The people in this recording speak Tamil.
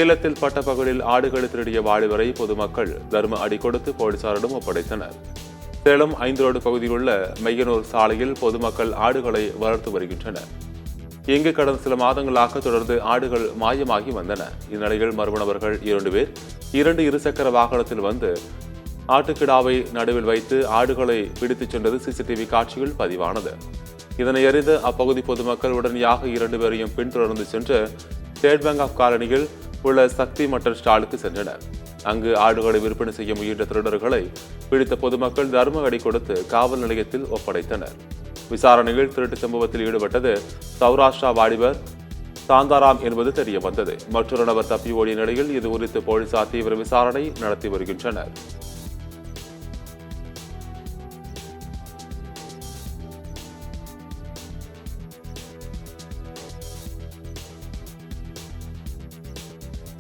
சேலத்தில் பட்டப்பகலில் ஆடுகளை திருடிய வாலிபரை பொதுமக்கள் தர்ம அடி கொடுத்து போலீசாரிடம் ஒப்படைத்தனர். சேலம் 5 ரோடு பகுதியில் உள்ள மெய்யனூர் சாலையில் பொதுமக்கள் ஆடுகளை வளர்த்து வருகின்றனர். இங்கு கடந்த சில மாதங்களாக தொடர்ந்து ஆடுகள் மாயமாகி வந்தன. இந்நிலையில் மர்ம நபர்கள் 2 பேர் 2 இருசக்கர வாகனத்தில் வந்து ஆட்டுக்கிடாவை நடுவில் வைத்து ஆடுகளை பிடித்துச் சென்றது சிசிடிவி காட்சியில் பதிவானது. இதனை அறிந்த அப்பகுதி பொதுமக்கள் உடனடியாக 2 பேரையும் பின்தொடர்ந்து சென்று ஸ்டேட் பேங்க் ஆஃப் காலனியில் உள்ள சக்தி மட்டன் ஸ்டாலுக்கு சென்றனர். அங்கு ஆடுகளை விற்பனை செய்ய முயன்ற திருடர்களை பிடித்த பொதுமக்கள் தர்ம அடி கொடுத்து காவல் நிலையத்தில் ஒப்படைத்தனர். விசாரணையில் திருட்டு சம்பவத்தில் ஈடுபட்டது சௌராஷ்டிரா வாலிபர் சாந்தாராம் என்பது தெரிய வந்தது. மற்றொரு நபர் தப்பி ஓடிய நிலையில் இது குறித்து போலீசார் தீவிர விசாரணை நடத்தி வருகின்றனர்.